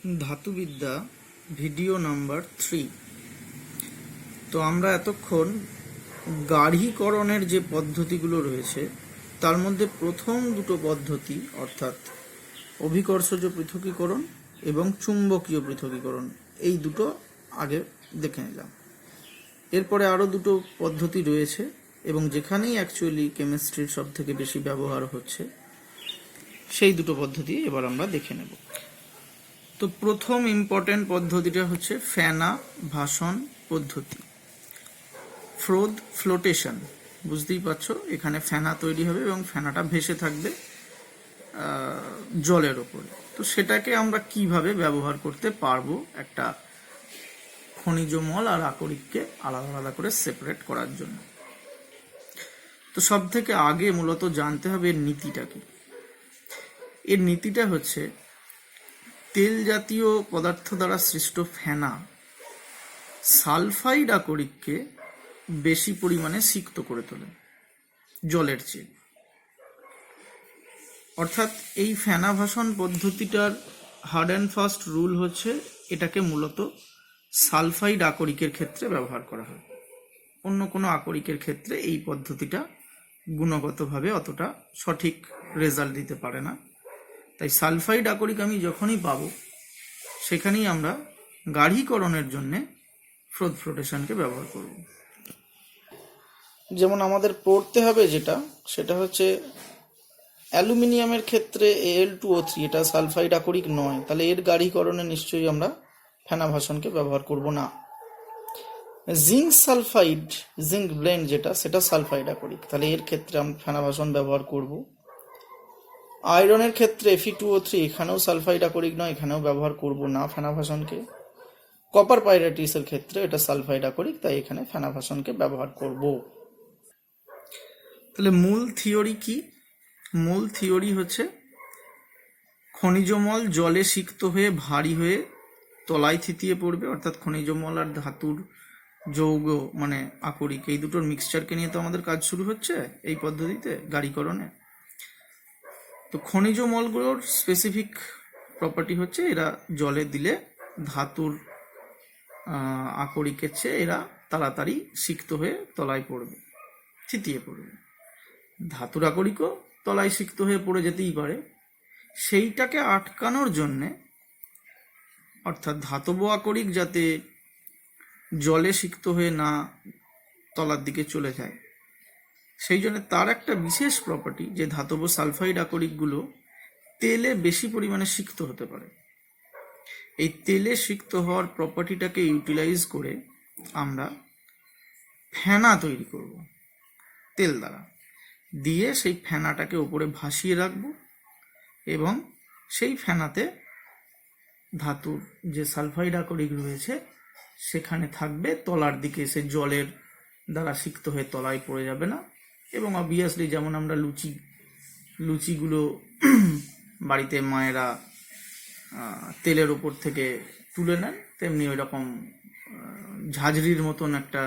ধাতুবিদ্যা video number 3। তো আমরা এতক্ষণ গাঢ়ীকরণের যে পদ্ধতিগুলো রয়েছে তার মধ্যে প্রথম দুটো পদ্ধতি অর্থাৎ অভিকর্ষজ পৃথকীকরণ এবং চুম্বকীয় পৃথকীকরণ এই দুটো আগে দেখে নিলাম। এরপরে আরও দুটো পদ্ধতি রয়েছে এবং যেখানেই অ্যাকচুয়ালি কেমিস্ট্রির সব থেকে বেশি ব্যবহার হচ্ছে সেই দুটো পদ্ধতি এবার আমরা দেখে নেব। তো প্রথম ইম্পর্টেন্ট পদ্ধতিটা হচ্ছে ফেনা ভাসন পদ্ধতি, ফ্লোটেশন। বুঝতেই পারছো, এখানে ফেনা তৈরি হবে এবং ফেনাটা ভেসে থাকবে জলের ওপরে। তো সেটাকে আমরা কিভাবে ব্যবহার করতে পারবো একটা খনিজ মল আর আকরিককে আলাদা আলাদা করে সেপারেট করার জন্য। তো সব থেকে আগে মূলত জানতে হবে এর নীতিটা কি। এর নীতিটা হচ্ছে তেল জাতীয় পদার্থ দ্বারা সৃষ্ট ফেনা সালফাইড আকরিককে বেশি পরিমাণে সিক্ত করে তোলে জলের চেয়ে। অর্থাৎ এই ফেনা ভাসন পদ্ধতিটার হার্ড অ্যান্ড ফাস্ট রুল হচ্ছে এটাকে মূলত সালফাইড আকরিকের ক্ষেত্রে ব্যবহার করা হয়। অন্য কোনো আকরিকের ক্ষেত্রে এই পদ্ধতিটা গুণগতভাবে অতটা সঠিক রেজাল্ট দিতে পারে না। তাই সালফাইড আকরিক আমি যখনই পাবো সেখানেই আমরা গাঢ়ীকরণের জন্য ফ্লোটেশনকে ব্যবহার করব। যেমন আমাদের পড়তে হবে সেটা হচ্ছে অ্যালুমিনিয়ামের ক্ষেত্রে Al2O3 এটা সালফাইড আকরিক নয়, তাহলে এর গাঢ়ীকরণে নিশ্চয়ই আমরা ফেনা ভাসনকে ব্যবহার করব না। জিঙ্ক সালফাইড, জিঙ্ক ব্লেন্ড সেটা সালফাইড আকরিক, তাহলে এর ক্ষেত্রে আমরা ফেনা ভাসন ব্যবহার করব। আয়রনের ক্ষেত্রে Fe2O3 এখানেও সালফাইড আকরিক নয়, এখানেও ব্যবহার করব না ফেনা ভাসনকে। কপার পাইরাইটিসের ক্ষেত্রে এটা সালফাইড আকরিক, তাই এখানে ফেনা ভাসনকে ব্যবহার করব। তাহলে মূল থিওরি কি? মূল থিওরি হচ্ছে খনিজমল জলে সিক্ত হয়ে ভারী হয়ে তলায় থিতিয়ে পড়বে, অর্থাৎ খনিজমল আর ধাতুর যৌগ মানে আকরিক এই দুটোর মিক্সচারকে নিয়ে তো আমাদের কাজ শুরু হচ্ছে এই পদ্ধতিতে গাঢ়ীকরণে। তো খনিজ মলগুলোর স্পেসিফিক প্রপার্টি হচ্ছে এরা জলে দিলে ধাতুর আকরিকের চেয়ে এরা তাড়াতাড়ি সিক্ত হয়ে তলায় পড়বে, থিতিয়ে পড়বে। ধাতুর আকরিকও তলায় সিক্ত হয়ে পড়ে যেতেই পারে, সেইটাকে আটকানোর জন্যে অর্থাৎ ধাতব আকরিক যাতে জলে সিক্ত হয়ে না তলার দিকে চলে যায় সেই জন্য তার একটা বিশেষ প্রপার্টি যে ধাতব সালফাইড আকরিকগুলো তেলে বেশি পরিমাণে সিক্ত হতে পারে। এই তেলে সিক্ত হওয়ার প্রপার্টিটাকে ইউটিলাইজ করে আমরা ফেনা তৈরি করব তেল দ্বারা, দিয়ে সেই ফেনাটাকে উপরে ভাসিয়ে রাখব এবং সেই ফেনাতে ধাতুর যে সালফাইড আকরিক রয়েছে সেখানে থাকবে, তলার দিকে সে জলের দ্বারা সিক্ত হয়ে তলায় পড়ে যাবে না। এবং অবভিয়াসলি যেমন আমরা লুচিগুলো বাড়িতে মায়েরা তেলের ওপর থেকে তুলে নেন, তেমনি ওই রকম ঝাঁঝরির মতন একটা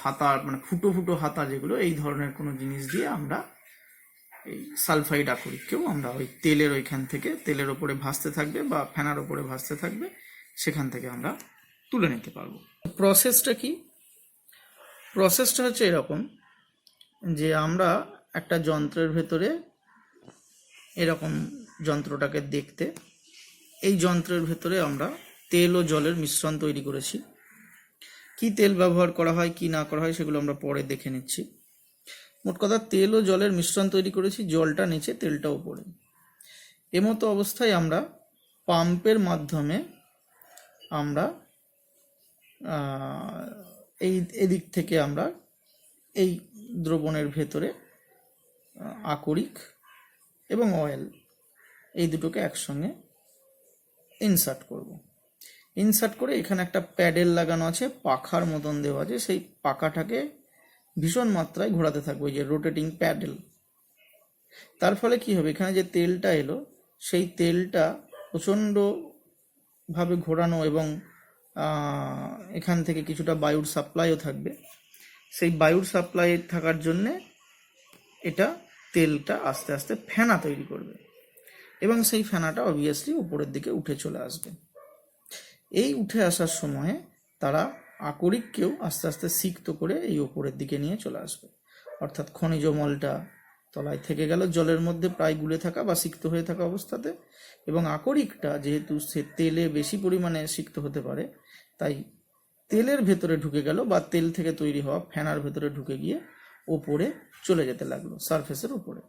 হাতা মানে ফুটো ফুটো হাতা যেগুলো এই ধরনের কোনো জিনিস দিয়ে আমরা এই সালফাইড আকরিককেও আমরা ওই তেলের ওইখান থেকে তেলের ওপরে ভাসতে থাকবে বা ফেনার ওপরে ভাসতে থাকবে সেখান থেকে আমরা তুলে নিতে পারবো। প্রসেসটা কি? প্রসেসটা হচ্ছে এরকম যে আমরা একটা যন্ত্রের ভেতরে এরকম যন্ত্রটাকে দেখতে, এই যন্ত্রের ভেতরে আমরা তেল ও জলের মিশ্রণ তৈরি করেছি। কি তেল ব্যবহার করা হয় কি না করা হয় সেগুলো আমরা পরে দেখে নিচ্ছি। মোট কথা তেল ও জলের মিশ্রণ তৈরি করেছি, জলটা নিচে তেলটা উপরে। এমতো অবস্থায় আমরা পাম্পের মাধ্যমে আমরা এদিক থেকে আমরা এই দ্রবণের ভেতরে আকরিক এবং অয়েল এই দুটোকে একসঙ্গে ইনসার্ট করব। ইনসার্ট করে এখানে একটা প্যাডেল লাগানো আছে, পাখার মতন দেওয়া আছে, সেই পাখাটাকে ভীষণ মাত্রায় ঘোরাতে থাকবে, যে রোটেটিং প্যাডেল। তার ফলে কি হবে, এখানে যে তেলটা এলো সেই তেলটা প্রচণ্ডভাবে ঘোরানো এবং এখান থেকে কিছুটা বায়ুর সাপ্লাইও থাকবে। সেই বায়ুর সাপ্লাই থাকার জন্যে এটা তেলটা আস্তে আস্তে ফেনা তৈরি করবে। এবং সেই ফেনাটা অবভিয়াসলি উপরের দিকে উঠে চলে আসবে। এই উঠে আসার সময়ে তারা আকরিককেও আস্তে আস্তে সিক্ত করে এই ওপরের দিকে নিয়ে চলে আসবে, অর্থাৎ খনিজ মলটা তলায় থেকে গেল জলের মধ্যে প্রায় গুলে থাকা বা সিক্ত হয়ে থাকা অবস্থাতে, এবং আকরিকটা যেহেতু সে তেলে বেশি পরিমাণে সিক্ত হতে পারে তাই তেলের ভেতরে ঢুকে গেল বা তেল থেকে তৈরি হওয়া ফেনার ভেতরে ঢুকে গিয়ে ওপরে চলে যেতে লাগলো সারফেসের উপরে।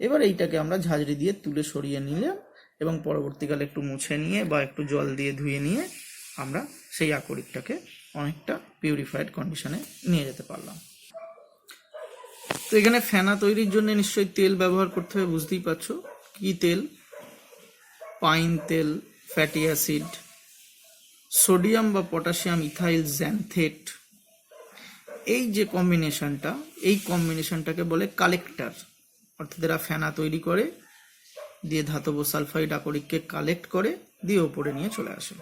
এবার এইটাকে আমরা ঝাঁঝরি দিয়ে তুলে সরিয়ে নিলাম এবং পরবর্তীকালে একটু মুছে নিয়ে বা একটু জল দিয়ে ধুয়ে নিয়ে আমরা সেই আকরিকটাকে অনেকটা পিউরিফাইড কন্ডিশনে নিয়ে যেতে পারলাম। তো এখানে ফেনা তৈরির জন্য নিশ্চয়ই তেল ব্যবহার করতে হবে, বুঝতেই পারছো কি তেল? পাইন তেল, ফ্যাটি অ্যাসিড, সোডিয়াম বা পটাশিয়াম ইথাইল জ্যান্থেট, এই যে কম্বিনেশনটা, এই কম্বিনেশনটাকে বলে কালেক্টর। অর্থাৎ এরা ফেনা তৈরি করে দিয়ে ধাতব সালফাইড আকরিককে কালেক্ট করে দিয়ে ওপরে নিয়ে চলে আসে।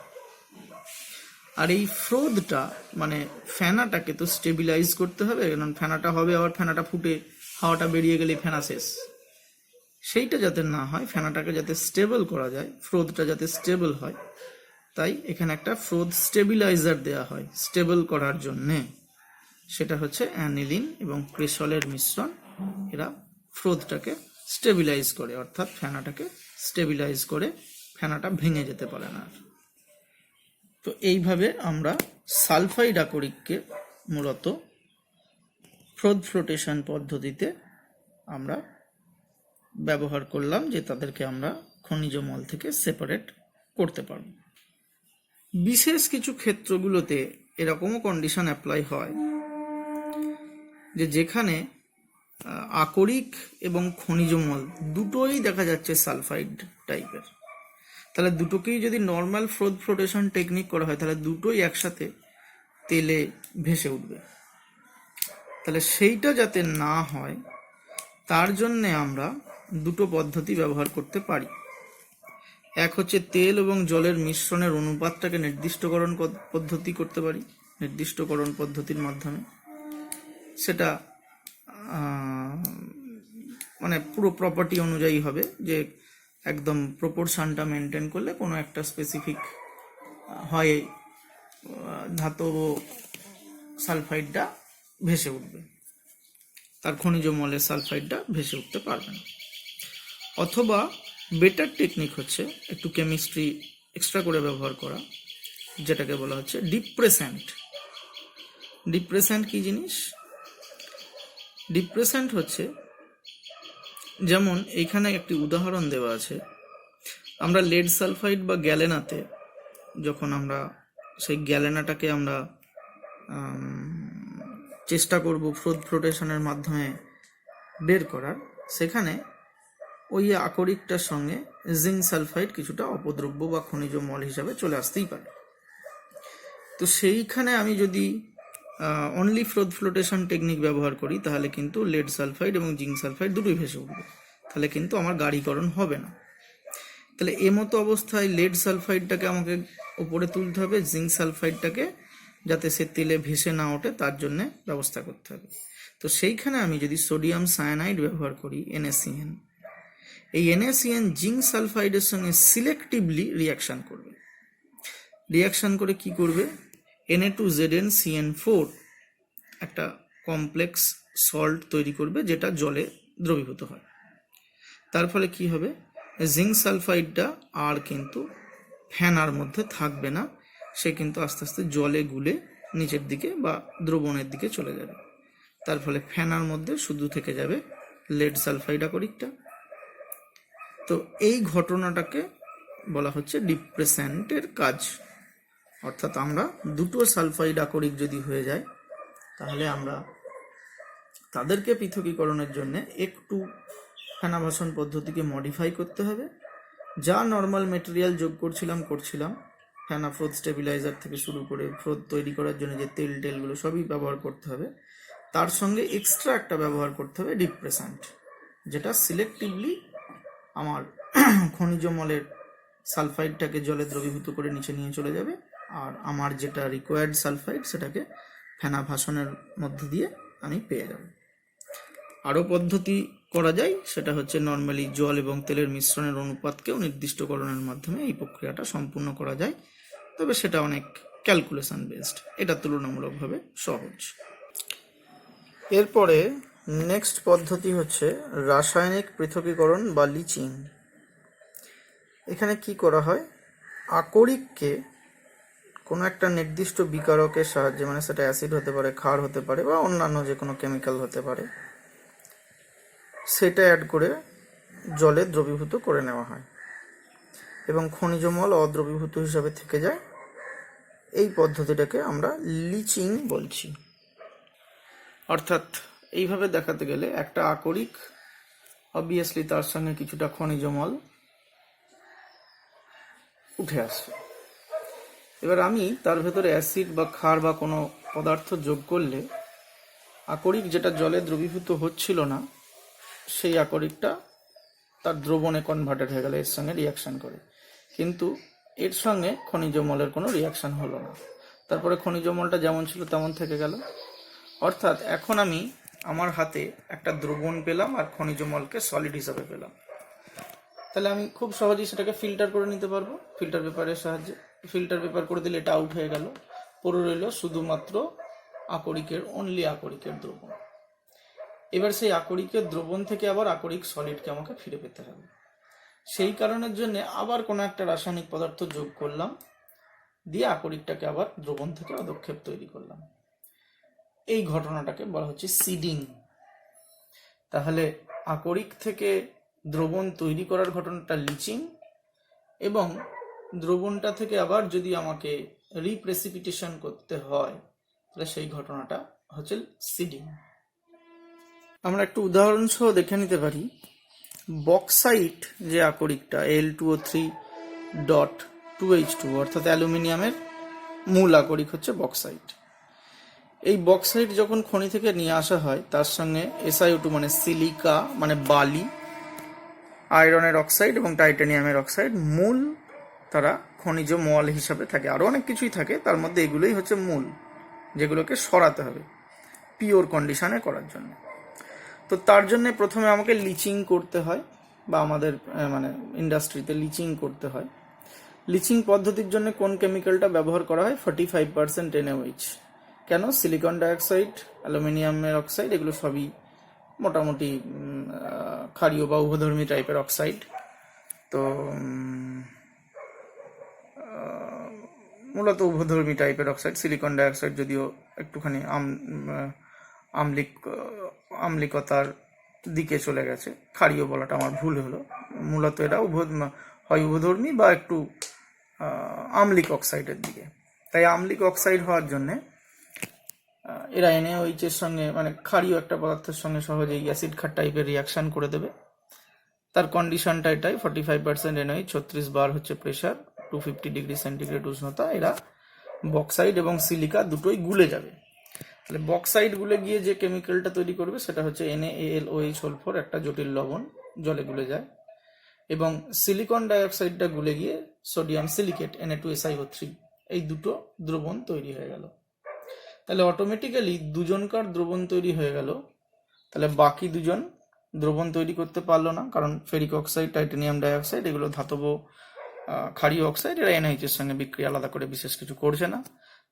আর এই ফ্রোদটা মানে ফেনাটাকে তো স্টেবিলাইজ করতে হবে, কারণ ফেনাটা হবে আবার ফেনাটা ফুটে হাওয়াটা বেরিয়ে গেলে ফেনা শেষ। সেইটা যাতে না হয়, ফেনাটাকে যাতে স্টেবল করা যায়, ফ্রোদটা যাতে স্টেবল হয়, তাই এখানে একটা ফ্রোদ স্টেবিলাইজার দেওয়া হয় স্টেবল করার জন্যে। সেটা হচ্ছে অ্যানিলিন এবং ক্রিসলের মিশ্রণ। এরা ফ্রোদটাকে স্টেবিলাইজ করে, অর্থাৎ ফেনাটাকে স্টেবিলাইজ করে ফেনাটা ভেঙে যেতে পারে না। তো এইভাবে আমরা সালফাইড আকরিককে মূলত ফ্রোদ ফ্লোটেশন পদ্ধতিতে আমরা ব্যবহার করলাম, যে তাদেরকে আমরা খনিজ মল থেকে সেপারেট করতে পারব। বিশেষ কিছু ক্ষেত্রগুলোতে এরকমও কন্ডিশন অ্যাপ্লাই হয় যে যেখানে আকরিক এবং খনিজ মল দুটোই দেখা যাচ্ছে সালফাইড টাইপের, তাহলে দুটোকেই যদি নর্মাল ফ্রোদ ফ্লোটেশন টেকনিক করা হয় তাহলে দুটোই একসাথে তেলে ভেসে উঠবে। তাহলে সেইটা যাতে না হয় তার জন্যে আমরা দুটো পদ্ধতি ব্যবহার করতে পারি। এক হচ্ছে তেল এবং জলের মিশ্রণের অনুপাতটাকে নির্দিষ্টকরণ পদ্ধতি করতে পারি, নির্দিষ্টকরণ পদ্ধতির মাধ্যমে। সেটা মানে পুরো প্রপার্টি অনুযায়ী হবে, যে একদম প্রপোর্শনটা মেনটেন করলে কোনো একটা স্পেসিফিক হয় ধাতব সালফাইডটা ভেসে উঠবে, তার খনিজ মলের সালফাইডটা ভেসে উঠতে পারবে না। অথবা বেটার টেকনিক হচ্ছে একটু কেমিস্ট্রি এক্সট্রা করে ব্যবহার করা, যেটাকে বলা হচ্ছে ডিপ্রেসেন্ট। ডিপ্রেসেন্ট কি জিনিস? ডিপ্রেসেন্ট হচ্ছে, যেমন এইখানে একটি উদাহরণ দেওয়া আছে, আমরা লেড সালফাইড বা গ্যালেনাতে যখন আমরা সেই গ্যালেনাটাকে আমরা চেষ্টা করব ফ্রোদ ফ্লোটেশনের মাধ্যমে বের করার, সেখানে ওই আকরিকটার সঙ্গে জিঙ্ক সালফাইড কিছুটা অপদ্রব্য বা খনিজ মল হিসাবে চলে আসতেই পারে। তো সেইখানে আমি যদি অনলি ফ্রোদ ফ্লোটেশন টেকনিক ব্যবহার করি তাহলে কিন্তু লেড সালফাইড এবং জিঙ্ক সালফাইড দুটোই ভেসে উঠবে, তাহলে কিন্তু আমার গাঢ়ীকরণ হবে না। তাহলে এমতো অবস্থায় লেড সালফাইডটাকে আমাকে উপরে তুলতে হবে, জিঙ্ক সালফাইডটাকে যাতে সে তেলে ভেসে না ওঠে তার জন্য ব্যবস্থা করতে হবে। তো সেইখানে আমি যদি সোডিয়াম সায়ানাইড ব্যবহার করি NaCN, এই NaCN জিঙ্ক সালফাইডের সঙ্গে সিলেক্টিভলি রিয়াকশন করবে। রিয়াকশন করে কি করবে? Na2ZnCN4 একটা কমপ্লেক্স সল্ট তৈরি করবে, যেটা জলে দ্রবীভূত হয়। তার ফলে কি হবে? জিঙ্ক সালফাইডটা আর কিন্তু ফেনার মধ্যে থাকবে না, সে কিন্তু আস্তে আস্তে জলে গুলে নিচের দিকে বা দ্রবণের দিকে চলে যাবে। তার ফলে ফেনার মধ্যে শুধু থেকে যাবে লেড সালফাইড আকরিকটা। তো এই ঘটনাটাকে বলা হচ্ছে ডিপ্রেসেন্টের কাজ। অর্থাৎ আমরা দুটো সালফাইড আকরিক যদি হয়ে যায় তাহলে আমরা তাদেরকে পৃথকীকরণের জন্য একটু ফেনাভাসন পদ্ধতিকে মডিফাই করতে হবে। যা নর্মাল মেটেরিয়াল যোগ করছিলাম ফেনা ফ্রোদ স্টেবিলাইজার থেকে শুরু করে ফ্রোদ তৈরি করার জন্য যে তেলগুলো সবই ব্যবহার করতে হবে, তার সঙ্গে এক্সট্রা একটা ব্যবহার করতে হবে ডিপ্রেসেন্ট, যেটা সিলেক্টিভলি আমার খনিজ মলের সালফাইডটাকে জলে দ্রবীভূত করে নিচে নিয়ে চলে যাবে, আর আমার যেটা রিকোয়ার্ড সালফাইড সেটাকে ফেনাভাসনের মধ্যে দিয়ে আমি পেয়ে যাব। আরও পদ্ধতি করা যায়, সেটা হচ্ছে নর্মালি জল এবং তেলের মিশ্রণের অনুপাতকেও নির্দিষ্টকরণের মাধ্যমে এই প্রক্রিয়াটা সম্পূর্ণ করা যায়, তবে সেটা অনেক ক্যালকুলেশন বেসড, এটা তুলনামূলকভাবে সহজ। এরপরে নেক্সট পদ্ধতি হচ্ছে রাসায়নিক পৃথকীকরণ বা লিচিং। এখানে কি করা হয়, আকরিককে কোনো একটা নির্দিষ্ট বিকারকের সাহায্যে, মানে সেটা অ্যাসিড হতে পারে, ক্ষার হতে পারে বা অন্যান্য যে কোনো কেমিক্যাল হতে পারে, সেটা অ্যাড করে জলে দ্রবীভূত করে নেওয়া হয় এবং খনিজমল অদ্রবীভূত হিসাবে থেকে যায়। এই পদ্ধতিটাকে আমরা লিচিং বলছি। অর্থাৎ এইভাবে দেখাতে গেলে একটা আকরিক অবভিয়াসলি তার সঙ্গে কিছুটা খনিজমল উঠে আসছে, এবার আমি তার ভেতরে অ্যাসিড বা ক্ষার বা কোনো পদার্থ যোগ করলে আকরিক যেটা জলে দ্রবীভূত হচ্ছিল না, সেই আকরিকটা তার দ্রবণে কনভার্টেড হয়ে গেল, এর সঙ্গে রিয়াকশান করে, কিন্তু এর সঙ্গে খনিজমলের কোনো রিয়াকশান হলো না। তারপরে খনিজমলটা যেমন ছিল তেমন থেকে গেল। অর্থাৎ এখন আমি আমার হাতে একটা দ্রবণ পেলাম আর খনিজমলকে সলিড হিসাবে পেলাম। তাহলে আমি খুব সহজেই সেটাকে ফিল্টার করে নিতে পারবো ফিল্টার পেপারের সাহায্যে। ফিল্টার পেপার করে দিলে এটা আউট হয়ে গেল, পড়ে রইল শুধুমাত্র অনলি আকরিকের দ্রবণ। এবার সেই আকরিকের দ্রবণ থেকে আবার আকরিক সলিডকে আমাকে ফিরে পেতে হবে। সেই কারণের জন্য আবার কোনো একটা রাসায়নিক পদার্থ যোগ করলাম, দিয়ে আকরিকটাকে আবার দ্রবণ থেকে অদক্ষেপ তৈরি করলাম। এই ঘটনাটাকে বলা হচ্ছে সিডিং। তাহলে আকরিক থেকে দ্রবণ তৈরি করার ঘটনাটা লিচিং, এবং দ্রবণটা থেকে আবার যদি আমাকে রিপ্রেসিপিটেশন করতে হয় তাহলে সেই ঘটনাটা হচ্ছে সিডিং। আমরা একটু উদাহরণ সহ দেখে নিতে পারি। বক্সাইট যে আকরিকটা Al2O3.2H2, অর্থাৎ অ্যালুমিনিয়ামের মূল আকরিক হচ্ছে বক্সাইট। এই বক্সাইট যখন খনি থেকে নিয়ে আসা হয় তার সঙ্গে SiO2 মানে সিলিকা মানে বালি, আয়রনের অক্সাইড এবং টাইটানিয়ামের অক্সাইড মূল, তারা খনিজ মল হিসাবে থাকে। আরও অনেক কিছুই থাকে, তার মধ্যে এগুলোই হচ্ছে মূল, যেগুলোকে সরাতে হবে পিওর কন্ডিশনে করার জন্য। তো তার জন্য প্রথমে আমাকে লিচিং করতে হয়, বা আমাদের মানে ইন্ডাস্ট্রিতে লিচিং করতে হয়। লিচিং পদ্ধতির জন্য কোন কেমিক্যালটা ব্যবহার করা হয়? 45% NaOH। কেন? সিলিকন ডাইঅক্সাইড, অ্যালুমিনিয়ামের অক্সাইড এগুলো সবই মোটামুটি ক্ষারীয় বা উভধর্মী টাইপের অক্সাইড। তো মূলত উভধর্মী টাইপের অক্সাইড। সিলিকন ডাইঅক্সাইড যদিও একটুখানি আম্লিকতার দিকে চলে গেছে, ক্ষারীয় বলাটা আমার ভুল হলো। মূলত এরা হয় উভধর্মী বা একটু আম্লিক অক্সাইডের দিকে। তাই আম্লিক অক্সাইড হওয়ার জন্যে এরা NaOH এর সঙ্গে, মানে ক্ষারীয় একটা পদার্থের সঙ্গে সহজেই অ্যাসিড ক্ষার টাইপের রিয়াকশান করে দেবে। তার কন্ডিশনটা এটাই, 45% NaOH, 36 বার হচ্ছে প্রেশার, 250 ডিগ্রি সেন্টিগ্রেড উষ্ণতা। এরা বক্সাইড এবং সিলিকা দুটোই গুলে যাবে। তাহলে বক্সাইড গুলে গিয়ে যে কেমিক্যালটা তৈরি করবে সেটা হচ্ছে NaAlOH সলফর, একটা জটিল লবণ, জলে গুলে যায়। এবং সিলিকন ডাইঅক্সাইডটা গুলে গিয়ে সোডিয়াম সিলিকেট Na2SiO3, এই দুটো দ্রবণ তৈরি হয়ে গেল। তাহলে অটোমেটিক্যালি দুজনকার দ্রবণ তৈরি হয়ে গেল। তাহলে বাকি দুজন দ্রবণ তৈরি করতে পারলো না, কারণ ফেরিক অক্সাইড, টাইটানিয়াম ডাইঅক্সাইড এগুলো ধাতব ক্ষারীয় অক্সাইড, এরা NaOH এর সঙ্গে বিক্রিয়া আলাদা করে বিশেষ কিছু করছে না।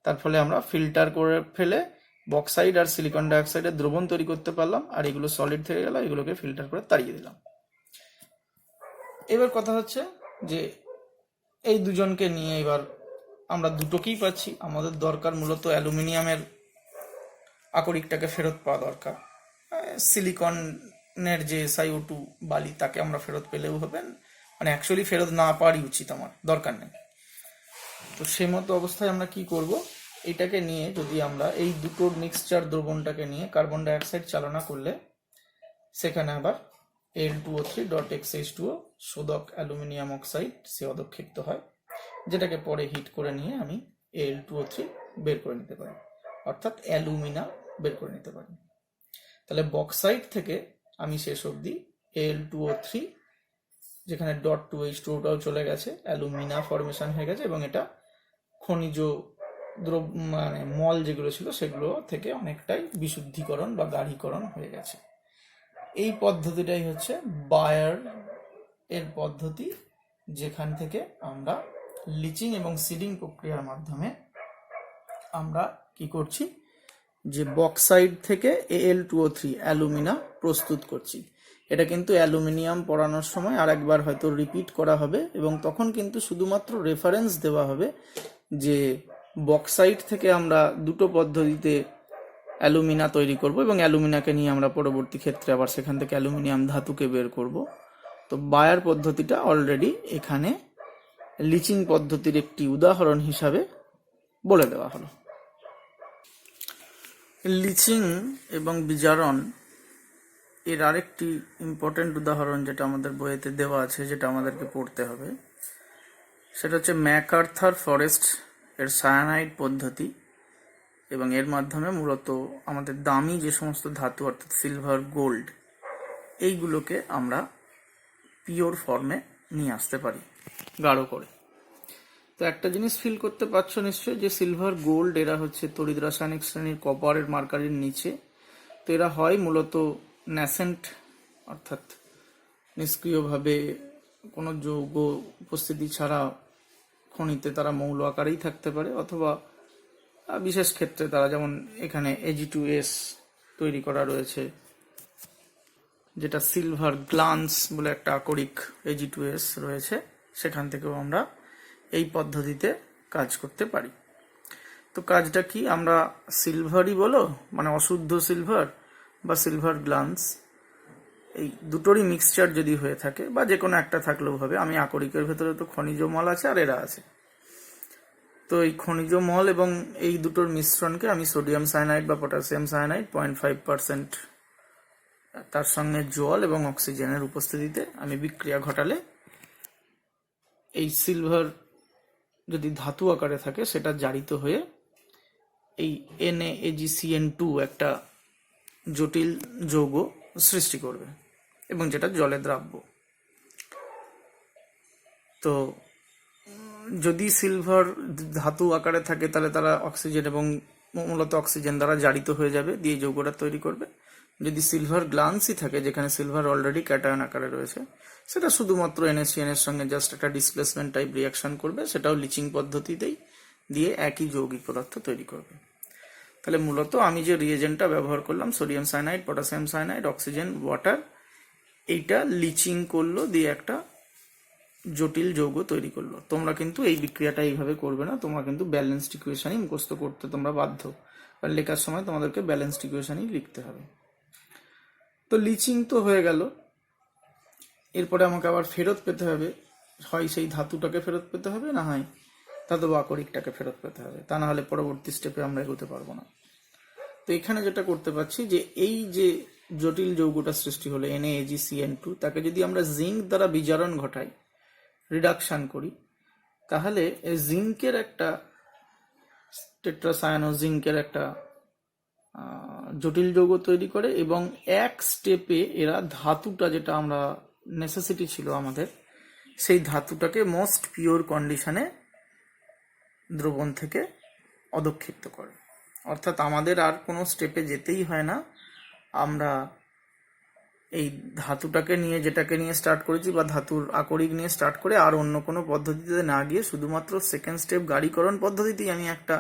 তার ফলে আমরা ফিল্টার করে ফেলে বক্সাইড আর সিলিকন ডাইঅক্সাইডের দ্রবণ তৈরি করতে পারলাম, আর এগুলো সলিড থেকে গেল, এগুলোকে ফিল্টার করে তাড়িয়ে দিলাম। এবার কথা হচ্ছে যে এই দুজনকে নিয়ে এবার আমরা দুটোকেই পাচ্ছি। আমাদের দরকার মূলত অ্যালুমিনিয়ামের আকরিকটাকে ফেরত পাওয়া দরকার। সিলিকনের যে SiO2 বালি তাকে আমরা ফেরত পেলেও হবে, মানে অ্যাকচুয়ালি ফেরত না পাওয়ারই উচিত, আমার দরকার নেই। তো সে মতো অবস্থায় আমরা কি করব, এটাকে নিয়ে যদি আমরা এই দুটোর মিক্সচার দ্রবণটাকে নিয়ে কার্বন ডাইঅক্সাইড চালনা করলে সেখানে আবার Al2O3.XH2O শোধক অ্যালুমিনিয়াম অক্সাইড সে অদক্ষিপ্ত হয়, যেটাকে পরে হিট করে নিয়ে আমি Al2O3 বের করে নিতে পারি, অর্থাৎ অ্যালুমিনা বের করে নিতে পারি। তাহলে বক্সাইট থেকে আমি শেষ অবধি Al2O3, যেখানে .2H2ওটাও চলে গেছে, অ্যালুমিনা ফরমেশন হয়ে গেছে, এবং এটা খনিজ মানে মল যেগুলো ছিল সেগুলো থেকে অনেকটাই বিশুদ্ধিকরণ বা গাঢ়ীকরণ হয়ে গেছে। এই পদ্ধতিটাই হচ্ছে বায়ার এর পদ্ধতি, যেখান থেকে আমরা লিচিং এবং সিডিং প্রক্রিয়ার মাধ্যমে আমরা কি করছি, যে বক্সাইড থেকে Al2O3 অ্যালুমিনা প্রস্তুত করছি। এটা কিন্তু অ্যালুমিনিয়াম পড়ানোর সময় আর একবার হয়তো রিপিট করা হবে, এবং তখন কিন্তু শুধুমাত্র রেফারেন্স দেওয়া হবে যে বক্সাইড থেকে আমরা দুটো পদ্ধতিতে অ্যালুমিনা তৈরি করব, এবং অ্যালুমিনাকে নিয়ে আমরা পরবর্তী ক্ষেত্রে আবার সেখান থেকে অ্যালুমিনিয়াম ধাতুকে বের করব। তো বায়ার পদ্ধতিটা অলরেডি এখানে লিচিং পদ্ধতির একটি উদাহরণ হিসাবে বলে দেওয়া হলো। লিচিং এবং বিজারণ এর আরেকটি ইম্পর্টেন্ট উদাহরণ যেটা আমাদের বইয়েতে দেওয়া আছে, যেটা আমাদেরকে পড়তে হবে, সেটা হচ্ছে ম্যাকআর্থার ফরেস্ট এর সায়ানাইড পদ্ধতি। এবং এর মাধ্যমে মূলত আমাদের দামি যে সমস্ত ধাতু অর্থাৎ সিলভার, গোল্ড, এইগুলোকে আমরা পিওর ফর্মে নিয়ে আসতে পারি গাঢ় করে। তো একটা জিনিস ফিল করতে পারছো নিশ্চয়ই, যে সিলভার, গোল্ড এরা হচ্ছে তড়িৎ রাসায়নিক শ্রেণীর কপারের মার্কারির নিচে। তো এরা হয় মূলত ন্যাসেন্ট, অর্থাৎ নিষ্ক্রিয়ভাবে কোনো যৌগ উপস্থিতি ছাড়া খনিতে তারা মৌল আকারেই থাকতে পারে, অথবা বিশেষ ক্ষেত্রে তারা, যেমন এখানে Ag2S তৈরি করা রয়েছে, যেটা সিলভার গ্লান্স বলে একটা আকরিক Ag2S রয়েছে, সেখান থেকেও আমরা এই পদ্ধতিতে কাজ করতে পারি। তো কাজটা কি, আমরা সিলভারই বলো, মানে অশুদ্ধ সিলভার বা সিলভার গ্লান্স, এই দুটোরই মিক্সচার যদি হয়ে থাকে, বা যে কোনো একটা থাকলেও হবে। আমি আকরিকের ভেতরে তো খনিজ মল আছে আর এরা আছে, তো এই খনিজ মল এবং এই দুটোর মিশ্রণকে আমি সোডিয়াম সায়ানাইড বা পটাশিয়াম সায়ানাইড 0.5% তার সঙ্গে জল এবং অক্সিজেনের উপস্থিতিতে আমি বিক্রিয়া ঘটালে এই সিলভার যদি ধাতু আকারে থাকে সেটা জারিত হয়ে এই NaAgCN2 একটা জটিল যৌগ সৃষ্টি করবে, এবং যেটা জলে দ্রাব্য। তো যদি সিলভার ধাতু আকারে থাকে তাহলে তারা অক্সিজেন এবং মূলত অক্সিজেন দ্বারা জারিত হয়ে যাবে, দিয়ে যৌগটা তৈরি করবে। যদি সিলভার গ্লান্সই থাকে, যেখানে সিলভার অলরেডি ক্যাটায়ন আকারে রয়েছে, সেটা শুধুমাত্র NaCN এর সঙ্গে জাস্ট একটা ডিসপ্লেসমেন্ট টাইপ রিয়াকশন করবে, সেটাও লিচিং পদ্ধতিতেই দিয়ে একই যৌগিক পদার্থ তৈরি করবে। তাহলে মূলত আমি যে রিয়েজেন্টটা ব্যবহার করলাম, sodium cyanide, potassium cyanide, oxygen, water, এইটা লিচিং করলো, দিয়ে একটা জটিল যৌগ তৈরি করলো। তোমরা কিন্তু এই বিক্রিয়াটা এইভাবে করবে না, তোমরা কিন্তু ব্যালেন্সড ইকুয়েশনই মুখস্থ করতে তোমরা বাধ্য, কারণ লেখার সময় তোমাদেরকে ব্যালেন্সড ইকুয়েশনই লিখতে হবে। তো লিচিং তো হয়ে গেল, এরপরে আমাকে আবার ফেরত পেতে হবে, হয় সেই ধাতুটাকে ফেরত পেতে হবে, না হয় ধাতব আকরিকটাকে ফেরত পেতে হবে, তা না হলে পরবর্তী স্টেপে আমরা এগোতে পারবো না। তো এখানে যেটা করতে পারছি, যে এই যে জটিল যৌগটা সৃষ্টি হলো NaAgCN2, তাকে যদি আমরা জিঙ্ক দ্বারা বিজারণ ঘটাই, রিডাকশন করি, তাহলে জিঙ্কের একটা টেট্রাসায়ানো জিঙ্কের একটা জটিল যৌগ তৈরি করে, এবং এক স্টেপে এরা ধাতুটা, যেটা আমরা নেসেসিটি ছিল আমাদের, সেই ধাতুটাকে মোস্ট পিওর কন্ডিশনে দ্রবণ থেকে অধক্ষিপ্ত করে। অর্থাৎ আমাদের আর কোনো স্টেপে যেতেই হয় না, আমরা এই ধাতুটাকে নিয়ে, যেটাকে নিয়ে স্টার্ট করেছি, বা ধাতুর আকরিক নিয়ে স্টার্ট করে আর অন্য কোনো পদ্ধতিতে না গিয়ে শুধুমাত্র সেকেন্ড স্টেপ গাঢ়ীকরণ পদ্ধতিতেই আমি একটা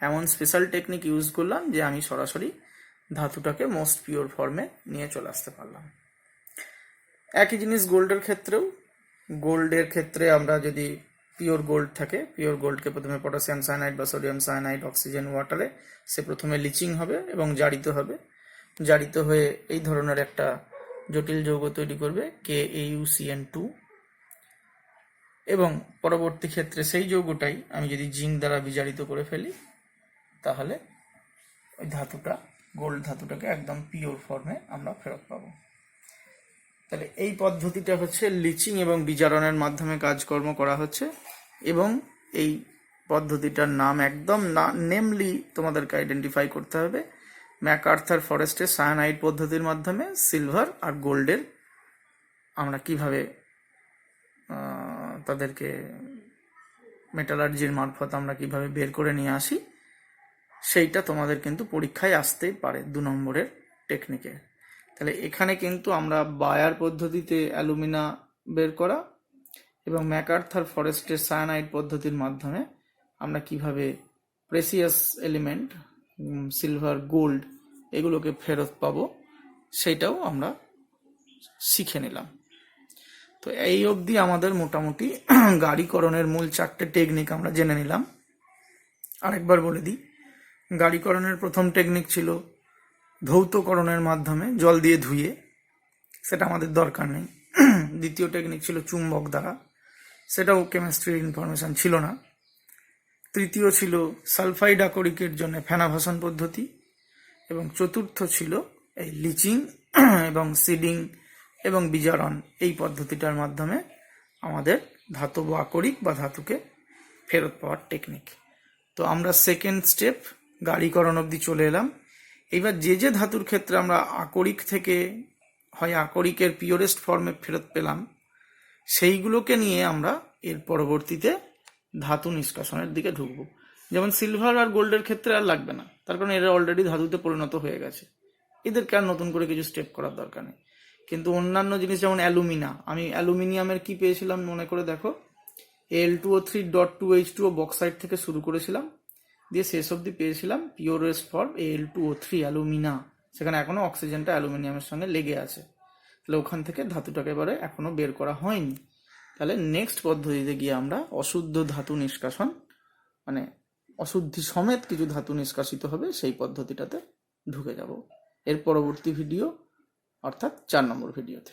এমন স্পেশাল টেকনিক ইউজ করলাম যে আমি সরাসরি ধাতুটাকে মোস্ট পিওর ফর্মে নিয়ে চলে আসতে পারলাম। একই জিনিস গোল্ডের ক্ষেত্রেও। গোল্ডের ক্ষেত্রে আমরা যদি পিওর গোল্ড থাকে, পিওর গোল্ডকে প্রথমে পটাশিয়াম সায়ানাইড বা সোডিয়াম সায়ানাইড, অক্সিজেন, ওয়াটারে সে প্রথমে লিচিং হবে এবং জারিত হবে। জারিত হয়ে এই ধরনের একটা জটিল যৌগ তৈরি করবে KaUCN2, এবং পরবর্তী ক্ষেত্রে সেই যৌগটাই আমি যদি জিঙ্ক দ্বারা বিজারিত করে ফেলি, তাহলে ওই ধাতুটা, গোল্ড ধাতুটাকে একদম পিওর ফর্মে আমরা ফেরত পাবো। তাহলে এই পদ্ধতিটা হচ্ছে লিচিং এবং বিজারণের মাধ্যমে কাজকর্ম করা হচ্ছে, এবং এই পদ্ধতিটার নাম একদম নেমলি তোমাদেরকে আইডেন্টিফাই করতে হবে। ম্যাকআর্থার ফরেস্টের সায়ানাইড পদ্ধতির মাধ্যমে সিলভার আর গোল্ডের আমরা কিভাবে তাদেরকে মেটালার্জির মারফত আমরা কিভাবে বের করে নিয়ে আসি, সেইটা তোমাদের কিন্তু পরীক্ষায় আসতেই পারে 2 নম্বরের টেকনিকে। তাহলে এখানে কিন্তু আমরা বায়ার পদ্ধতিতে অ্যালুমিনা বের করা এবং ম্যাকআর্থার ফরেস্টের সায়ানাইড পদ্ধতির মাধ্যমে আমরা কিভাবে প্রেসিয়াস এলিমেন্ট সিলভার গোল্ড এগুলোকে ফেরত পাবো সেটাও আমরা শিখে নিলাম। তো এই অবধি আমাদের মোটামুটি গাড়িকরণের মূল 4টে টেকনিক আমরা জেনে নিলাম। আরেকবার বলে দিই, গাড়িকরণের প্রথম টেকনিক ছিল ধৌতকরণের মাধ্যমে জল দিয়ে ধুয়ে, সেটা আমাদের দরকার নেই। দ্বিতীয় টেকনিক ছিল চুম্বক দ্বারা, সেটাও কেমিস্ট্রির ইনফরমেশন ছিল না। তৃতীয় ছিল সালফাইড আকরিকের জন্য ফেনাভাসন পদ্ধতি, এবং চতুর্থ ছিল এই লিচিং এবং সিডিং এবং বিজারণ এই পদ্ধতিটার মাধ্যমে আমাদের ধাতব আকরিক বা ধাতুকে ফেরত পাওয়ার টেকনিক। তো আমরা সেকেন্ড স্টেপ গাড়িকরণ অবধি চলে এলাম। এইবার যে যে ধাতুর ক্ষেত্রে আমরা আকরিক থেকে হয় আকরিকের পিওরেস্ট ফর্মে ফেরত পেলাম, সেইগুলোকে নিয়ে আমরা এর পরবর্তীতে ধাতু নিষ্কাশনের দিকে ঢুকবো। যেমন সিলভার আর গোল্ডের ক্ষেত্রে আর লাগবে না, তার কারণ এরা অলরেডি ধাতুতে পরিণত হয়ে গেছে, এদেরকে আর নতুন করে কিছু স্টেপ করার দরকার নেই। কিন্তু অন্যান্য জিনিস যেমন অ্যালুমিনা, আমি অ্যালুমিনিয়ামের কি পেয়েছিলাম মনে করে দেখো, Al2O3.2H2O বক্সাইড থেকে শুরু করেছিলাম, দিয়ে শেষ অবধি পেয়েছিলাম পিওরেস্ট ফর্ম Al2O3 অ্যালুমিনা। সেখানে এখনো অক্সিজেনটা অ্যালুমিনিয়ামের সঙ্গে লেগে আছে, তাহলে ওখান থেকে ধাতুটাকে এবারে এখনো বের করা হয়নি। তাহলে নেক্সট পদ্ধতিতে গিয়ে আমরা অশুদ্ধ ধাতু নিষ্কাশন, মানে অশুদ্ধি সমেত কিছু ধাতু নিষ্কাশিত হবে সেই পদ্ধতিটাতে ঢুকে যাব এর পরবর্তী ভিডিও, অর্থাৎ 4 নম্বর ভিডিওতে।